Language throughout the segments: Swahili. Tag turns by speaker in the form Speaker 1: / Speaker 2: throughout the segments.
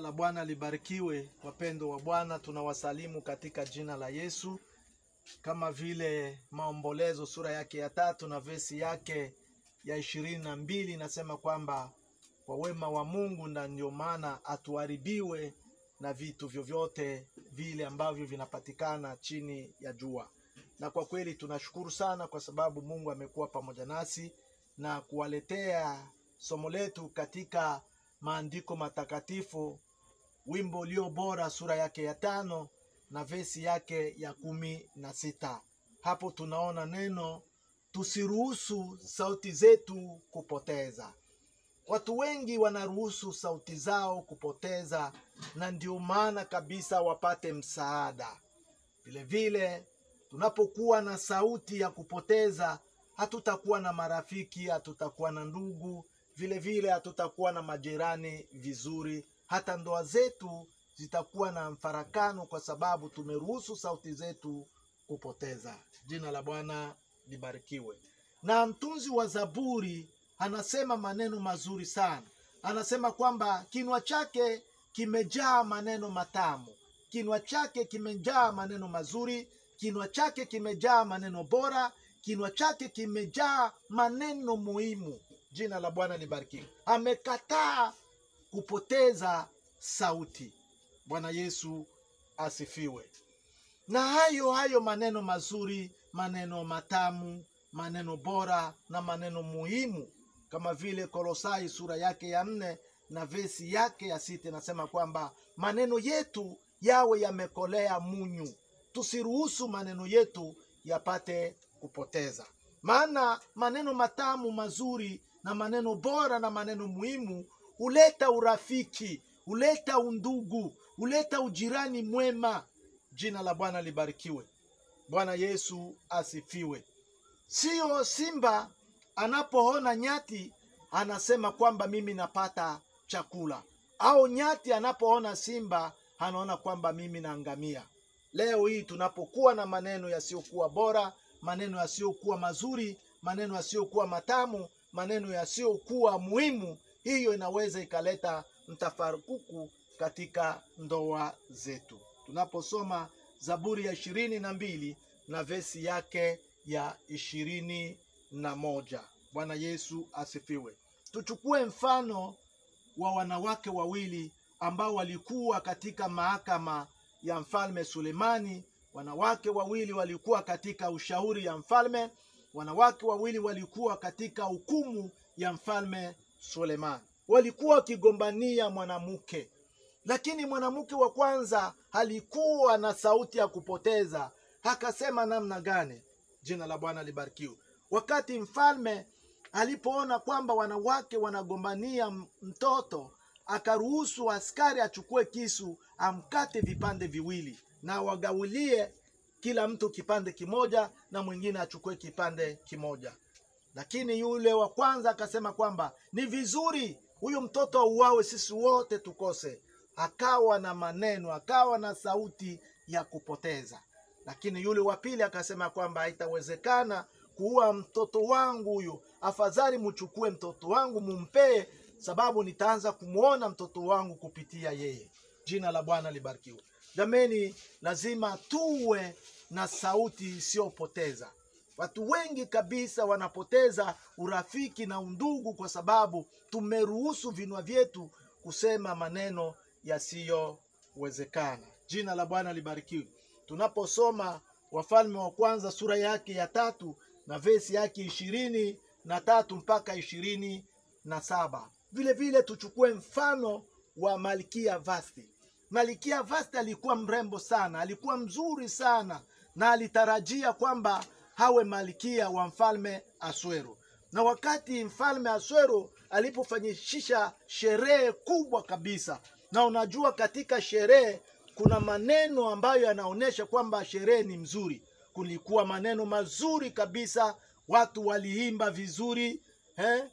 Speaker 1: Jina la Bwana libarikiwe. Wapendo wa Bwana, tunawasalimu katika jina la Yesu. Kama vile Maombolezo sura yake ya 3 na vesi yake ya 22 nasema kwamba kwa wema wa Mungu ndio maana atuharibiwe na vitu vyovyote vile ambavyo vinapatikana chini ya jua. Na kwa kweli tunashukuru sana kwa sababu Mungu amekuwa pamoja nasi na kuwaletea somo letu katika maandiko matakatifu, wimbo ulio bora sura yake ya 5 na vesi yake ya 16. Hapo tunaona neno tusiruhusu sauti zetu kupoteza. Watu wengi wanaruhusu sauti zao kupoteza, na ndio maana kabisa wapate msaada. Vile vile tunapokuwa na sauti ya kupoteza, hatutakuwa na marafiki, hatutakuwa na ndugu, vile vile hatutakuwa na majirani vizuri. Hata ndoa zetu zitakuwa na mfarakano kwa sababu tumeruhusu sauti zetu kupoteza. Jina la Bwana libarikiwe. Na mtunzi wa Zaburi anasema maneno mazuri sana. Anasema kwamba kinywa chake kimejaa maneno matamu, kinywa chake kimejaa maneno mazuri, kinywa chake kimejaa maneno bora, kinywa chake kimejaa maneno muhimu. Jina la Bwana libarikiwe. Amekataa kupoteza sauti. Bwana Yesu asifiwe. Na hayo maneno mazuri, maneno matamu, maneno bora na maneno muhimu, kama vile Kolosai sura yake ya 4 na vesi yake ya 6 nasema kwamba maneno yetu yawe yamekolea munyu. Tusiruhusu maneno yetu yapate kupoteza. Maana maneno matamu mazuri na maneno bora na maneno muhimu huleta urafiki, huleta undugu, huleta ujirani mwema. Jina la Bwana libarikiwe. Bwana Yesu asifiwe. Sio simba anapoona nyati anasema kwamba mimi napata chakula, au nyati anapoona simba anaona kwamba mimi naangamia. Leo hii tunapokuwa na maneno yasiyokuwa bora, maneno yasiyokuwa mazuri, maneno yasiyokuwa matamu, maneno yasiyokuwa muhimu, hiyo inaweza ikaleta mtafaruku katika ndoa zetu. Tunaposoma Zaburi ya 22 na vesi yake ya 21. Bwana Yesu asifiwe. Tuchukue mfano wa wanawake wawili ambao walikuwa katika mahakama ya mfalme Sulemani. Wanawake wawili walikuwa katika ushauri ya mfalme. Wanawake wawili walikuwa katika hukumu ya mfalme Sulemani. Walikuwa wakigombania mwanamke, lakini mwanamke wa kwanza alikuwa na sauti ya kupoteza. Akasema namna gani? Jina la Bwana libarikiwe. Wakati mfalme alipoona kwamba wanawake wanagombania mtoto, akaruhusu askari achukue kisu amkate vipande viwili na wagawilie kila mtu kipande kimoja na mwingine achukue kipande kimoja. Lakini yule wa kwanza akasema kwamba ni vizuri huyu mtoto auawe, sisi wote tukose. Akawa na maneno, akawa na sauti ya kupoteza. Lakini yule wa pili akasema kwamba haitawezekana kuua mtoto wangu huyu, afadhali mchukue mtoto wangu mumpee, sababu nitaanza kumuona mtoto wangu kupitia yeye. Jina la Bwana libarikiwe. Jameni, lazima tuwe na sauti isiyopoteza. Watu wengi kabisa wanapoteza urafiki na undugu kwa sababu tumeruhusu vinywa vyetu kusema maneno yasiyowezekana. Jina la Bwana libarikiwe. Tunaposoma Wafalme wa kwanza sura yake ya 3 na vesi yake 23 mpaka 27. Vile vile tuchukue mfano wa Malkia Vasti. Malkia Vasti alikuwa mrembo sana, alikuwa mzuri sana, na alitarajia kwamba hawe malkia wa mfalme Asuero. Na wakati mfalme Asuero alipofanyisha sherehe kubwa kabisa, na unajua katika sherehe kuna maneno ambayo yanaonesha kwamba sherehe ni mzuri. Kulikuwa maneno mazuri kabisa, watu waliimba vizuri,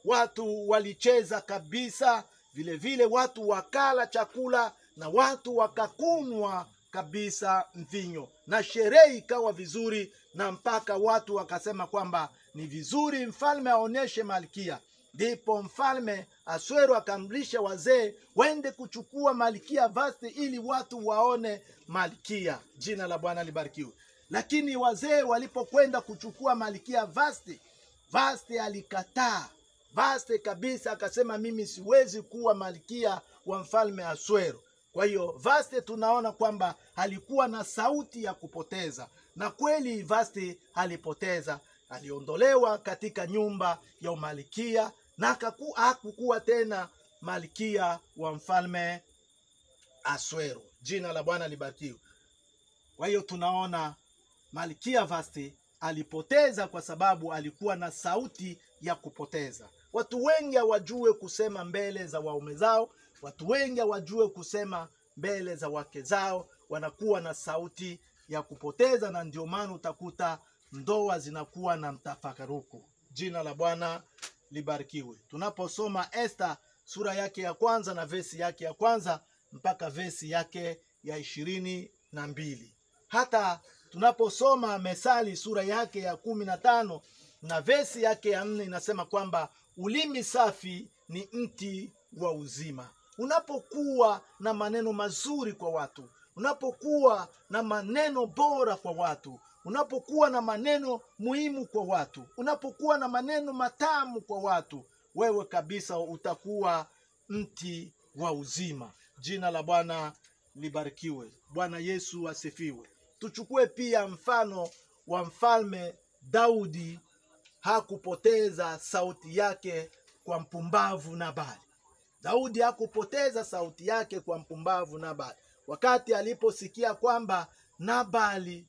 Speaker 1: watu walicheza kabisa, vile vile watu wakala chakula na watu wakakunywa kabisa mvinyo, na sherehe ikawa vizuri, na mpaka watu wakasema kwamba ni vizuri mfalme aoneshe malkia. Ndipo mfalme Asuero akamrisha wazee wende kuchukua Malkia Vasti ili watu waone Malkia. Jina la Bwana libarikiwe. Lakini wazee walipokwenda kuchukua Malkia Vasti, Vasti alikataa. Vasti kabisa akasema, mimi siwezi kuwa malkia wa mfalme Asuero. Kwa hiyo Vasti tunaona kwamba alikuwa na sauti ya kupoteza, na kweli Vasti alipoteza. Aliondolewa katika nyumba ya umalikia na hakukuwa tena malkia wa mfalme Asuero. Jina la Bwana libarikiwe. Kwa hiyo tunaona Malkia Vasti alipoteza kwa sababu alikuwa na sauti ya kupoteza. Watu wengi hawajue kusema mbele za waume zao, watu wengi hawajue kusema mbele za wake zao, wanakuwa na sauti ya kupoteza, na ndio maana utakuta ndoa zinakuwa na mtafaruku. Jina la Bwana libarikiwe. Tunaposoma Esta sura yake ya kwanza na vesi yake ya kwanza mpaka vesi yake ya 22. Hata tunaposoma Mesali sura yake ya 15 na vesi yake ya 4 inasema kwamba ulimi safi ni mti wa uzima. Unapokuwa na maneno mazuri kwa watu, unapokuwa na maneno bora kwa watu, unapokuwa na maneno muhimu kwa watu, unapokuwa na maneno matamu kwa watu, wewe kabisa utakuwa mti wa uzima. Jina la Bwana libarikiwe. Bwana Yesu asifiwe. Tuchukue pia mfano wa mfalme Daudi. Hakupoteza sauti yake kwa mpumbavu Nabali. Daudi hakupoteza sauti yake kwa mpumbavu Nabali. Wakati aliposikia kwamba Nabali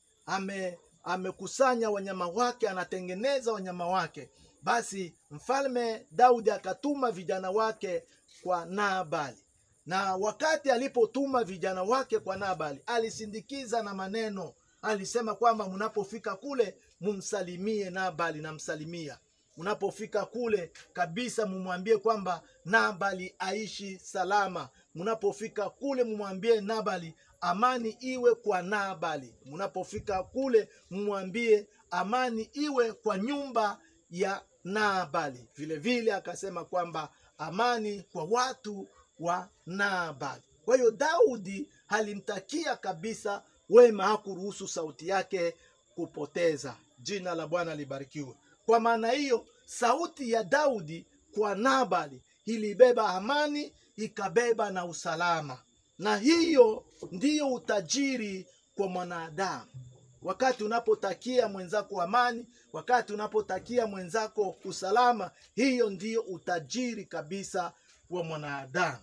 Speaker 1: amekusanya wanyama wake, anatengeneza wanyama wake, basi mfalme Daudi akatuma vijana wake kwa Nabali. Na wakati alipotuma vijana wake kwa Nabali, alisindikiza na maneno. Alisema kwamba mnapofika kule mumsalimie Nabali, na msalimia. Mnapofika kule kabisa mumwambie kwamba Nabali aishi salama. Mnapofika kule mumwambie Nabali amani iwe kwa Nabali. Mnapofika kule mumwambie amani iwe kwa nyumba ya Nabali. Vile vile akasema kwamba amani kwa watu wa Nabali. Kwa hiyo Daudi alimtakia kabisa wema, hakuruhusu sauti yake kupoteza. Jina la Bwana libarikiwe. Kwa maana hiyo sauti ya Daudi kwa Nabali ilibeba amani, ikabeba na usalama. Na hiyo ndiyo utajiri kwa mwanadamu. Wakati unapotakia mwenzako amani, wakati unapotakia mwenzako usalama, hiyo ndiyo utajiri kabisa wa mwanadamu.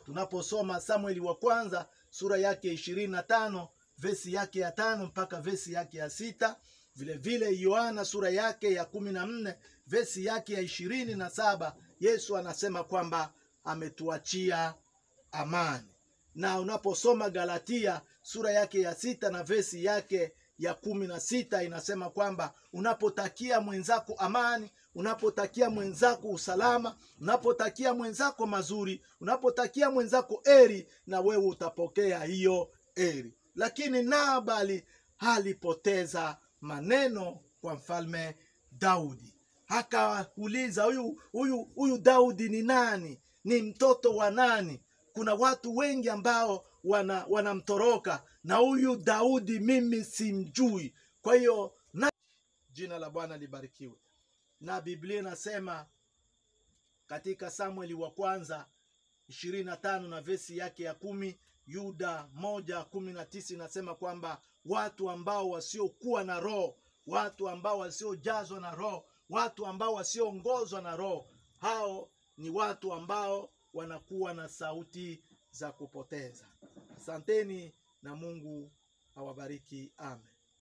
Speaker 1: Tunaposoma Samueli wa kwanza sura yake 25 vesi yake ya 5 mpaka vesi yake ya 6, vile vile Yohana sura yake ya 14 vesi yake ya 27, Yesu anasema kwamba ametuachia amani. Na unaposoma Galatia sura yake ya 6 na vesi yake ya 16 inasema kwamba unapotakia mwenzako amani, unapotakia mwenzako usalama, unapotakia mwenzako mazuri, unapotakia mwenzako heri, na wewe utapokea hiyo heri. Lakini Nabali alipoteza maneno kwa mfalme Daudi. Akauliza, huyu Daudi ni nani? Ni mtoto wa nani? Kuna watu wengi ambao wanamtoroka, na huyu Daudi mimi simjui. Kwa hiyo jina la Bwana libarikiwe. Na Biblia inasema katika Samueli wa kwanza 25 na vesi yake ya 10, Yuda 1:19 inasema kwamba watu ambao wasiokuwa na roho, watu ambao wasiojazwa na roho, watu ambao wasioongozwa na roho, hao ni watu ambao wanakuwa na sauti za kupoteza. Asanteni na Mungu awabariki. Amen.